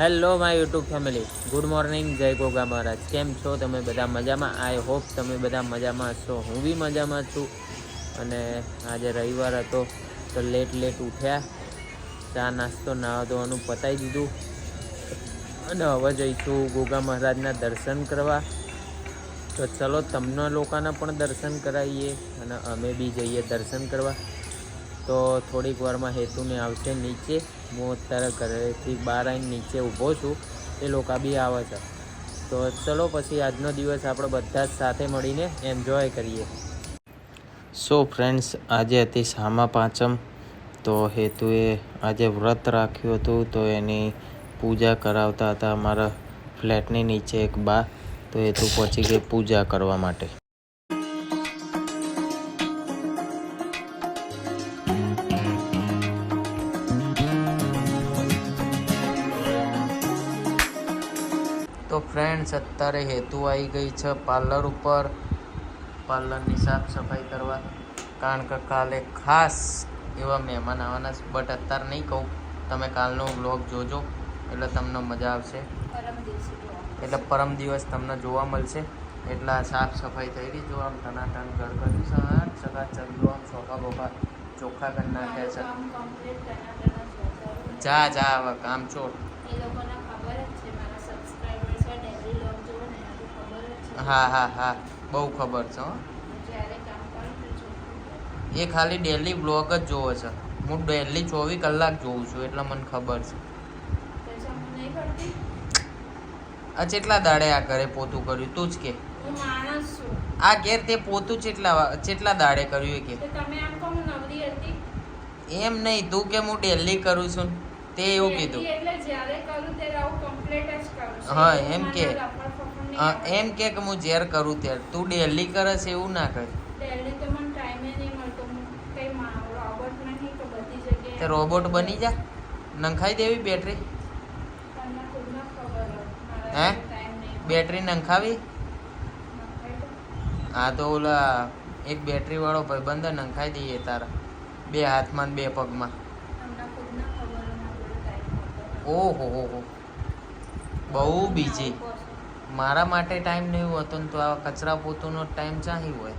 Hello my YouTube family, good morning, જય ગોગા મહારાજ. કેમ છો તમે બધા? મજામાં? આઈ હોપ તમે બધા મજામાં છો. હું બી મજામાં છું. અને આજે રવિવાર હતો તો લેટ ઉઠ્યા, ચા નાસ્તો નાવા ધોવાનું પતાવી દીધું અને હવે જઈશું ગોગા મહારાજના દર્શન કરવા. તો ચલો તમને લોકોના પણ દર્શન કરાવીએ અને અમે બી જઈએ દર્શન કરવા. તો થોડીક વારમાં હેતુને આવશે નીચે. હું અત્યારે ઘરેથી બહાર આવીને નીચે ઊભો છું, એ લોકો બી આવે છે. તો ચલો પછી આજનો દિવસ આપણે બધા જ સાથે મળીને એન્જોય કરીએ. સો ફ્રેન્ડ્સ, આજે હતી સામા પાંચમ. તો હેતુએ આજે વ્રત રાખ્યું હતું, તો એની પૂજા કરાવતા હતા અમારા ફ્લેટની નીચે એક બા. તો હેતુ પહોંચી ગઈ પૂજા કરવા માટે. તો ફ્રેન્ડ્સ, અત્યારે હેતુ આવી ગઈ છે પાર્લર ઉપર, પાર્લરની સાફ સફાઈ કરવા. કારણ કે કાલે ખાસ એવા મહેમાન આવવાના છે. બટ અત્યારે નહીં કહું, તમે કાલનો વ્લોગ જોજો એટલે તમને મજા આવશે. એટલે પરમ દિવસ તમને જોવા મળશે. એટલે સાફ સફાઈ થઈ રહી, જો આમ ટનાટન ઘર કર્યું છે. ચકાચક જો આમ સોફા બોફા ચોખ્ખા કરી નાખ્યા છે. જા હવે કામ છોડ. હા, બહુ ખબર છે. એ ખાલી ડેલી બ્લોગ જ જોવે છે. હું ડેલી 24 કલાક જોઉં છું, એટલે મને ખબર છે. આ કેટલા દાડે આ ઘરે પોતું કર્યું તું જ કે? આ ઘેર તે પોતું કેટલા દાડે કર્યું કે? એમ નહીં, તું કે હું ડેલી કરું છું, તે એવું કીધું. હા, એમ કે હું જ્યારે કરું ત્યારે. તું ડેલી કરે છે એવું ના કર. તે રોબોટ બની જા, નંખાઈ દેવી બેટરી. હે, બેટરી નંખાવી? હા, તો ઓલા એક બેટરી વાળો ભાઈબંધ નંખાઈ દઈએ તારા 2 હાથમાં ને 2 પગમાં. ઓહો, બહુ બીજી. મારા માટે ટાઈમ નહીં હોતો ને તો આ કચરા પોતુનો ટાઈમ ચાહી હોય.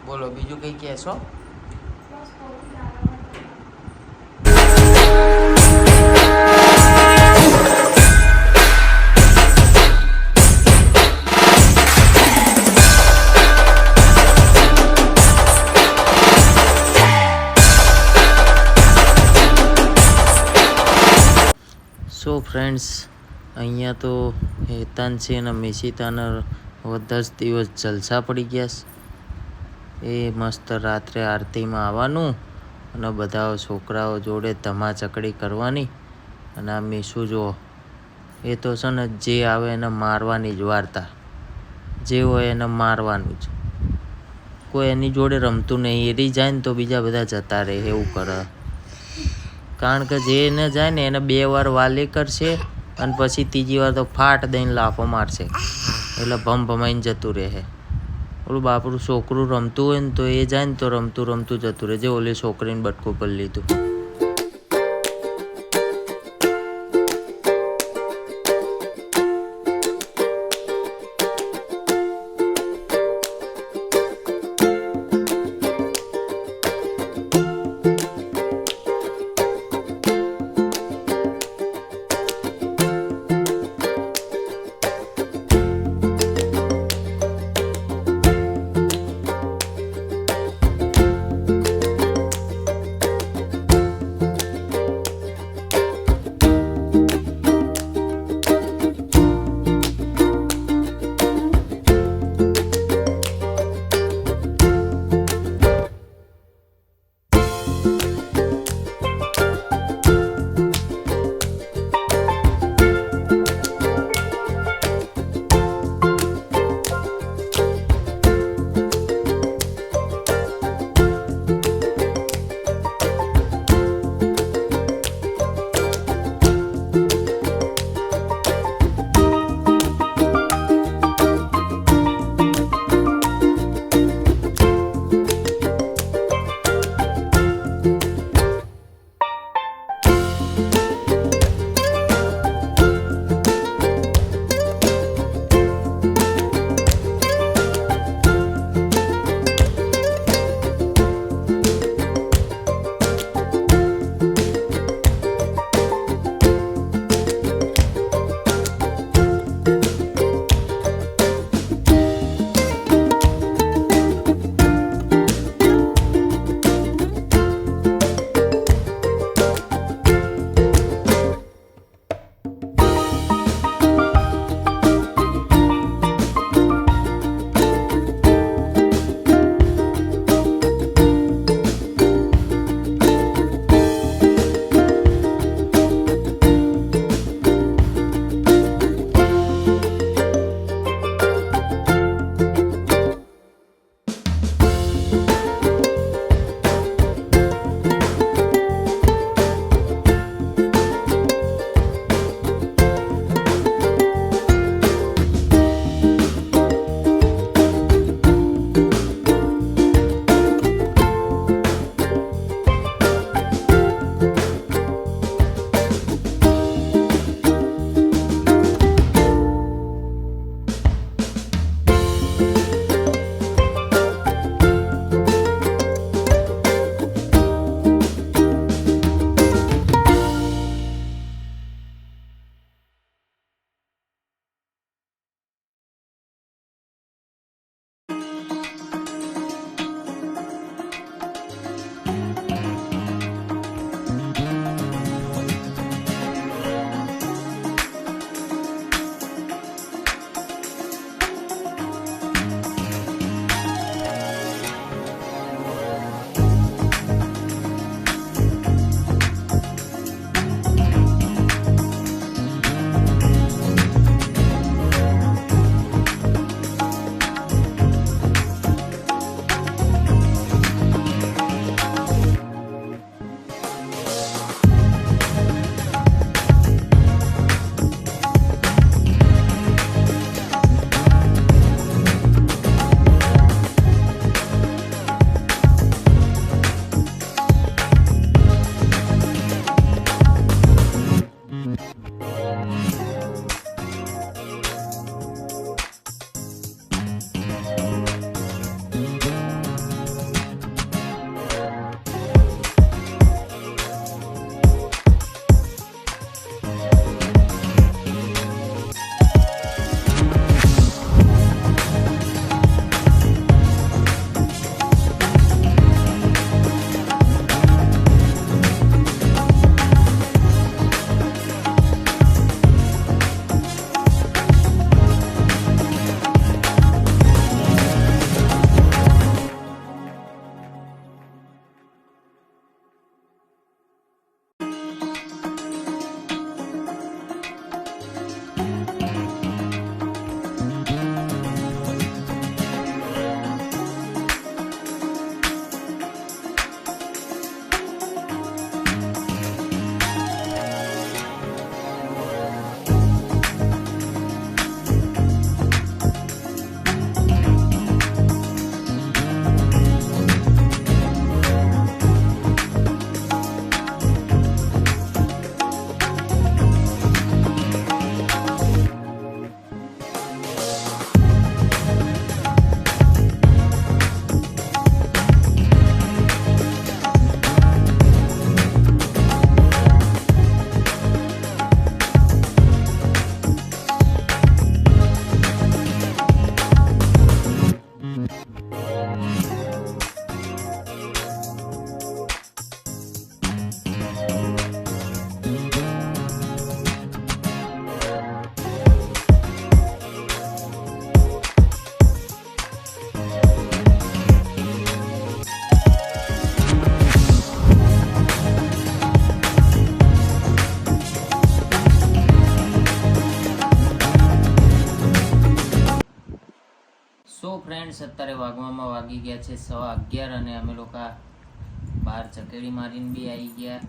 બોલો બીજું કંઈ કહેશો? સો ફ્રેન્ડ્સ, અહીંયા તો હેતાંશી અને મિશિતાના 10 દિવસ જલસા પડી ગયા છે. એ મસ્ત રાત્રે આરતીમાં આવવાનું અને બધા છોકરાઓ જોડે ધમાચકડી કરવાની. અને આ મીશુ જુઓ, એ તો છે ને જે આવે એને મારવાની જ વાર્તા. જે હોય એને મારવાનું જ. કોઈ એની જોડે રમતું નહીં. એરી જાય ને તો બીજા બધા જતા રહે, એવું કરે. કારણ કે જે એને જાય ને એને 2 વાર વાલી કરશે અને પછી 3જી વાર તો ફાટ દઈને લાફો મારશે, એટલે ભમાઈને જતું રહે. ઓલું બાપરું છોકરું રમતું હોય ને તો એ જાય ને તો રમતું જતું રહે. જે ઓલી છોકરીને બટકું પર લીધું. ફ્રેન્ડ્સ અત્યારે વાગવામાં વાગી ગયા છે 11:15 અને અમે લોકો બહાર ચકેડી મારીને બી આવી ગયા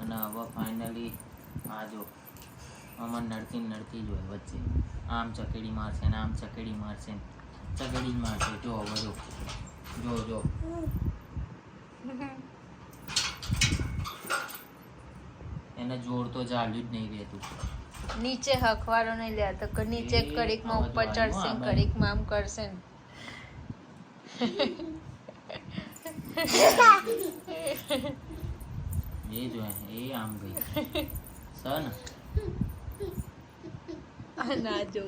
અને હવે ફાઇનલી આ જો આમાં નડતી જ હોય વચ્ચે આમ ચકેડી મારશે ને આમ ચકેડી મારશે ને ચકેડી જ મારશે જો હવે જો એને જોર તો ચાલ્યું જ નહીં રહેતું નીચે હકવાડો નહીં લે તો નીચે કડીકમાં ઉપર ચડશે કડીકમાં આમ કરશે ને એ જો એ આમ ગઈ સન ના જો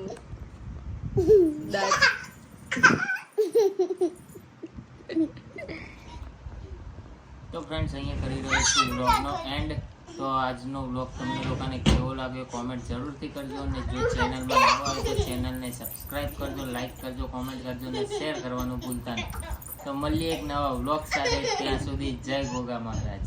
તો ફ્રેન્ડ્સ અહીંયા કરી રહ્યો છું વ્લોગનો એન્ડ તો આજનો વ્લોગ તમને લોકોને કેવો લાગ્યો કોમેન્ટ જરૂરથી કરજો અને જો ચેનલમાં નવા હોય તો ચેનલને સબસ્ક્રાઇબ કરજો લાઈક કરજો કોમેન્ટ કરજો અને શેર કરવાનું ભૂલતા નહીં તો મળીએ એક નવા વ્લોગ સાથે ત્યાં સુધી જય Goga Maharaj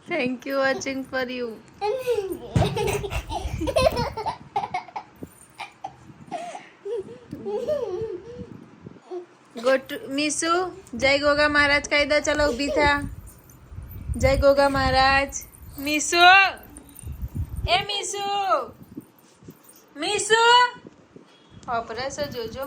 thank you watching for you go to miss you જય ગોગા મહારાજ કહી દો ચલો ઊભી થા જય ગોગા મહારાજ મીસુ એ મીસુ ઓપરેસ જોજો